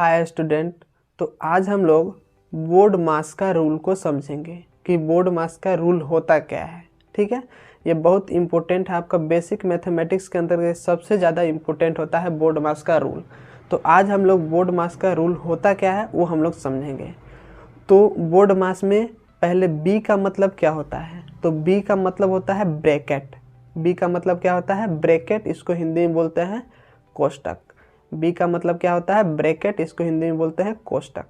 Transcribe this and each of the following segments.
Hi student. तो आज हम लोग बोर्ड मास का रूल को समझेंगे कि बोर्ड मास का रूल होता क्या है। ठीक है, ये बहुत इंपॉर्टेंट है, आपका बेसिक मैथमेटिक्स के अंतर्गत सबसे ज़्यादा इंपॉर्टेंट होता है बोर्ड मास का रूल। तो आज हम लोग बोर्ड मास का रूल होता क्या है वो हम लोग समझेंगे। तो बोर्ड मास में पहले बी का मतलब क्या होता है, तो बी का मतलब होता है ब्रैकेट। बी का मतलब क्या होता है, ब्रैकेट, इसको हिंदी में बोलते हैं कोष्टक। बी का मतलब क्या होता है, ब्रैकेट, इसको हिंदी में बोलते हैं कोष्टक।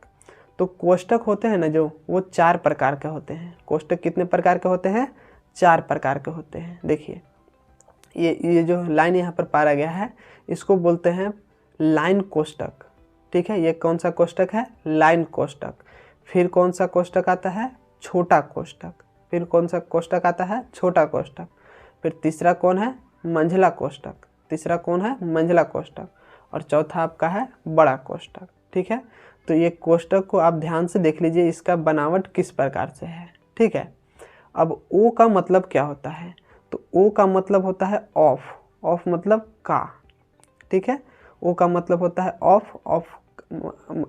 तो कोष्टक होते हैं ना जो, वो 4 प्रकार के होते हैं। कोष्टक कितने प्रकार के होते हैं, 4 प्रकार के होते हैं। देखिए ये जो लाइन यहाँ पर पारा गया है इसको बोलते हैं लाइन कोष्टक। ठीक है, ये कौन सा कोष्टक है, लाइन कोष्टक। फिर कौन सा कोष्टक आता है, छोटा कोष्टक। फिर कौन सा कोष्टक आता है, छोटा कोष्टक। फिर तीसरा कौन है, मंझला कोष्टक। तीसरा कौन है, मंझला कोष्टक। और चौथा आपका है बड़ा कोष्टक। ठीक है, तो ये कोष्टक को आप ध्यान से देख लीजिए, इसका बनावट किस प्रकार से है। ठीक है, अब ओ का मतलब क्या होता है, तो ओ का मतलब होता है ऑफ। ऑफ मतलब का। ठीक है, ओ का मतलब होता है ऑफ।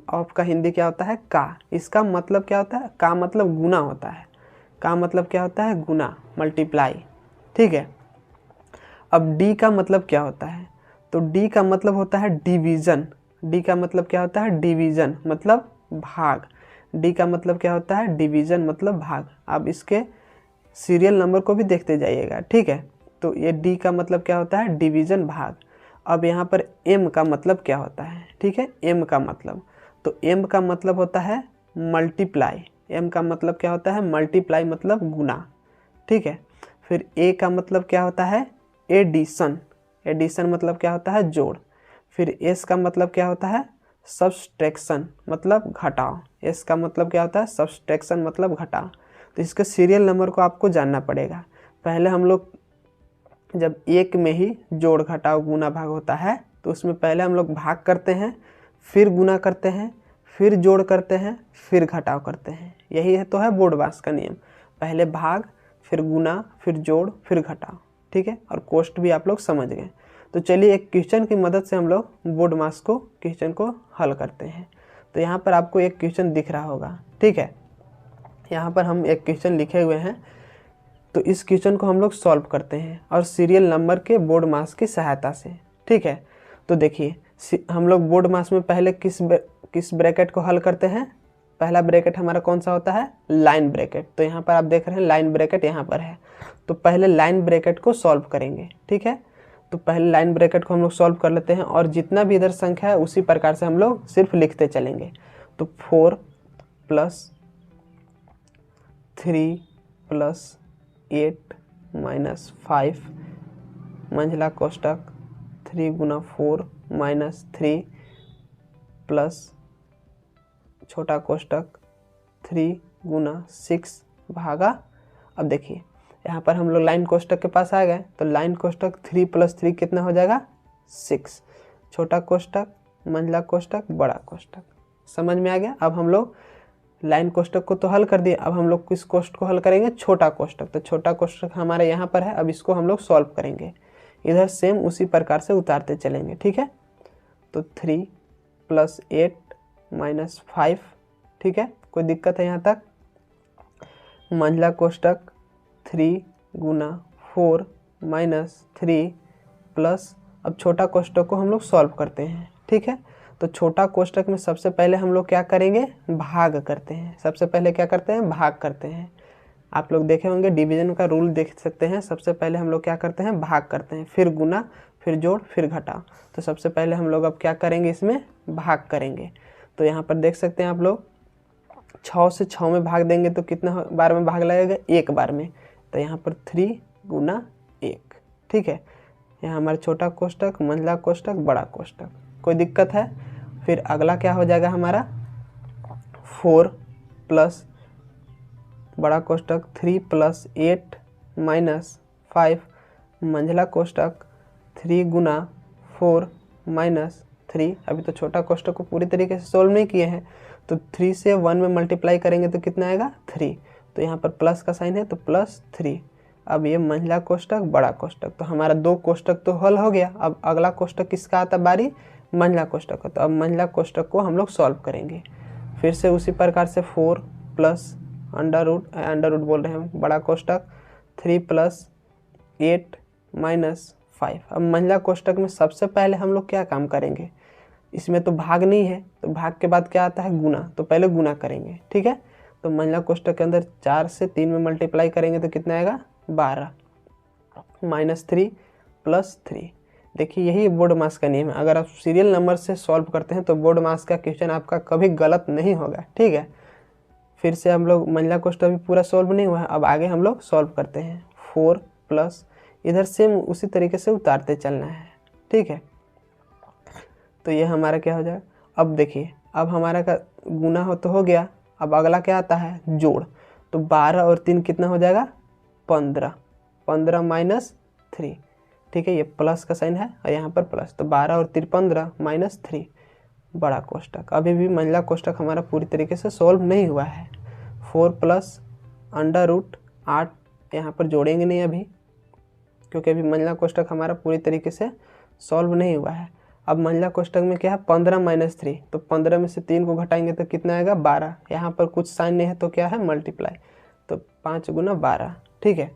ऑफ का हिंदी क्या होता है, का। इसका मतलब क्या होता है, का मतलब गुना होता है। का मतलब क्या होता है, गुना, मल्टीप्लाई। ठीक है, अब डी का मतलब क्या होता है, तो डी का मतलब होता है डिवीज़न। डी का मतलब क्या होता है, डिवीज़न मतलब भाग। डी का मतलब क्या होता है, डिवीज़न मतलब भाग। आप इसके सीरियल नंबर को भी देखते जाइएगा। ठीक है, तो ये डी का मतलब क्या होता है, डिवीज़न, भाग। अब यहाँ पर एम का मतलब क्या होता है, ठीक है, एम का मतलब, तो एम का मतलब होता है मल्टीप्लाई। एम का मतलब क्या होता है, मल्टीप्लाई मतलब गुना। ठीक है, फिर ए का मतलब क्या होता है, एडिशन। एडिशन मतलब क्या होता है, जोड़। फिर एस का मतलब क्या होता है, सब्सट्रैक्शन मतलब घटाव। एस का मतलब क्या होता है, सब्सट्रैक्शन मतलब घटाव। तो इसके सीरियल नंबर को आपको जानना पड़ेगा। पहले हम लोग जब एक में ही जोड़ घटाव गुना भाग होता है तो उसमें पहले हम लोग भाग करते हैं, फिर गुना करते हैं, फिर जोड़ करते हैं, फिर घटाव करते हैं। यही है तो है बोर्ड मास का नियम, पहले भाग, फिर गुना, फिर जोड़, फिर घटाव। ठीक है, और कोष्ट भी आप लोग समझ गए। तो चलिए एक क्वेश्चन की मदद से हम लोग बोर्ड मास को क्वेश्चन को हल करते हैं। तो यहाँ पर आपको एक क्वेश्चन दिख रहा होगा। ठीक है, यहाँ पर हम एक क्वेश्चन लिखे हुए हैं, तो इस क्वेश्चन को हम लोग सॉल्व करते हैं और सीरियल नंबर के बोर्ड मास की सहायता से। ठीक है, तो देखिए हम लोग बोर्ड मास में पहले किस ब्रैकेट को हल करते हैं। पहला ब्रैकेट हमारा कौन सा होता है, लाइन ब्रैकेट। तो यहाँ पर आप देख रहे हैं लाइन ब्रैकेट यहाँ पर है, तो पहले लाइन ब्रैकेट को सॉल्व करेंगे। ठीक है, तो पहले लाइन ब्रैकेट को हम लोग सॉल्व कर लेते हैं और जितना भी इधर संख्या है उसी प्रकार से हम लोग सिर्फ लिखते चलेंगे। तो 4 + 3 + 8 - 5 मंझला कोष्टक 3 × 4 - 3 प्लस छोटा कोष्टक 3 × 6 भागा। अब देखिए यहाँ पर हम लोग लाइन कोष्टक के पास आ गए, तो लाइन कोष्टक 3 + 3 कितना हो जाएगा, 6। छोटा कोष्टक, मंझला कोष्टक, बड़ा कोष्टक। समझ में आ गया। अब हम लोग लाइन कोष्टक को तो हल कर दिए, अब हम लोग किस कोष्टक को हल करेंगे, छोटा कोष्टक। तो छोटा कोष्टक हमारे यहाँ पर है, अब इसको हम लोग सॉल्व करेंगे। इधर सेम उसी प्रकार से उतारते चलेंगे। ठीक है, तो 3 + 8 - 5। ठीक है, कोई दिक्कत है यहाँ तक। मंझला कोष्टक 3 × 4 - 3 प्लस, अब छोटा कोष्टक को हम लोग सॉल्व करते हैं। ठीक है, तो छोटा कोष्टक में सबसे पहले हम लोग क्या करेंगे, भाग करते हैं। सबसे पहले क्या करते हैं, भाग करते हैं। आप लोग देखे होंगे डिवीजन का रूल देख सकते हैं। सबसे पहले हम लोग क्या करते हैं, भाग करते हैं, फिर गुना, फिर जोड़, फिर घटाव। तो सबसे पहले हम लोग अब क्या करेंगे, इसमें भाग करेंगे। तो यहाँ पर देख सकते हैं आप लोग 6 से 6 में भाग देंगे तो कितना बार में भाग लगेगा, एक बार में। तो यहाँ पर 3 × 1। ठीक है, यहाँ हमारा छोटा कोष्टक, मंझला कोष्टक, बड़ा कोष्टक। कोई दिक्कत है। फिर अगला क्या हो जाएगा हमारा, 4 प्लस बड़ा कोष्टक 3 + 8 - 5 मंझला कोष्टक 3 × 4 - 3। अभी तो छोटा कोष्टक को पूरी तरीके से सोल्व नहीं किए हैं, तो 3 से 1 में मल्टीप्लाई करेंगे तो कितना आएगा, 3। तो यहाँ पर प्लस का साइन है तो +3। अब ये मंझला कोष्टक, बड़ा कोष्टक, तो हमारा 2 कोष्टक तो हल हो गया। अब अगला कोष्टक किसका आता बारी, मंझला कोष्टक हो। तो अब मंझला कोष्टक को हम लोग सॉल्व करेंगे। फिर से उसी प्रकार से 4 प्लस अंडर रूट बोल रहे हैं बड़ा कोष्टक 3 प्लस 8 माइनस 5। अब मंझला कोष्टक में सबसे पहले हम लोग क्या काम करेंगे, इसमें तो भाग नहीं है, तो भाग के बाद क्या आता है गुना, तो पहले गुना करेंगे। ठीक है, तो मंझला कोष्टक के अंदर 4 से 3 में मल्टीप्लाई करेंगे तो कितना आएगा 12 माइनस 3 प्लस 3। देखिए यही बोर्ड मास का नियम है, अगर आप सीरियल नंबर से सॉल्व करते हैं तो बोर्ड मास का क्वेश्चन आपका कभी गलत नहीं होगा। ठीक है, फिर से हम लोग मंझला कोष्टक भी पूरा सॉल्व नहीं हुआ है, अब आगे हम लोग सॉल्व करते हैं। 4 प्लस इधर सेम उसी तरीके से उतारते चलना है। ठीक है, तो ये हमारा क्या हो जाएगा, अब देखिए अब हमारा का गुना हो तो हो गया, अब अगला क्या आता है जोड़। तो 12 और 3 कितना हो जाएगा 15, 15 माइनस 3। ठीक है, ये प्लस का साइन है और यहाँ पर प्लस, तो 12 और 3 15 माइनस 3 बड़ा कोष्टक। अभी भी मंझला कोष्टक हमारा पूरी तरीके से सॉल्व नहीं हुआ है। 4 प्लस अंडर रूट 8 यहाँ पर जोड़ेंगे नहीं अभी, क्योंकि अभी मंझला कोष्टक हमारा पूरी तरीके से सॉल्व नहीं हुआ है। अब मंझला कोष्टक में क्या है 15 माइनस 3, तो 15 में से 3 को घटाएंगे तो कितना आएगा 12। यहाँ पर कुछ साइन नहीं है तो क्या है मल्टीप्लाई, तो 5 गुना 12। ठीक है,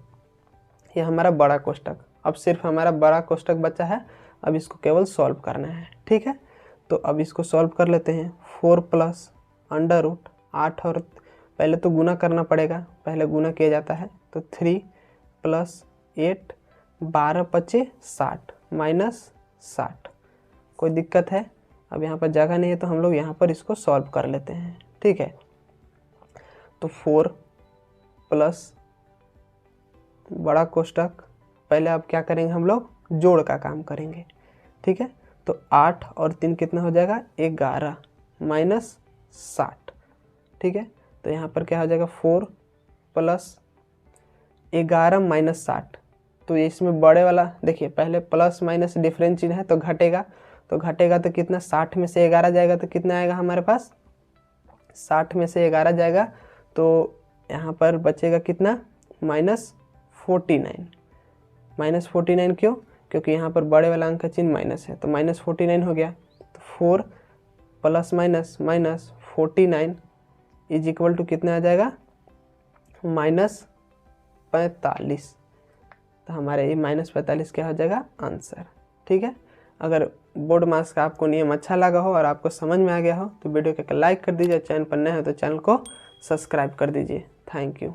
ये हमारा बड़ा कोष्टक। अब सिर्फ हमारा बड़ा कोष्टक बचा है, अब इसको केवल सॉल्व करना है। ठीक है, तो अब इसको सॉल्व कर लेते हैं। 4 प्लस अंडर रूट 8 और पहले तो गुना करना पड़ेगा, पहले गुना किया जाता है, तो 3 प्लस 8 12 25 60 माइनस 60। कोई दिक्कत है, अब यहाँ पर जगह नहीं है तो हम लोग यहाँ पर इसको सॉल्व कर लेते हैं। ठीक है, तो 4 प्लस बड़ा कोष्टक, पहले अब क्या करेंगे हम लोग जोड़ का काम करेंगे। ठीक है, तो 8 और 3 कितना हो जाएगा 11 माइनस 60। ठीक है, तो यहाँ पर क्या हो जाएगा 4 प्लस 11 माइनस 60। तो ये इसमें बड़े वाला देखिए, पहले प्लस माइनस डिफरेंस चिन्ह है तो घटेगा, तो कितना 60 में से 11 जाएगा तो कितना आएगा हमारे पास 60 में से 11 जाएगा, तो यहाँ पर बचेगा कितना माइनस 49। माइनस 49 क्यों, क्योंकि यहाँ पर बड़े वाला अंक का चिन्ह माइनस है, तो माइनस 49 हो गया। तो 4 plus minus minus 49 is equal to कितना आ जाएगा माइनस 45। तो हमारे ये माइनस 45 क्या हो जाएगा आंसर। ठीक है, अगर बोर्ड मास का आपको नियम अच्छा लगा हो और आपको समझ में आ गया हो तो वीडियो को लाइक कर दीजिए, चैनल पर नए हो तो चैनल को सब्सक्राइब कर दीजिए। Thank you.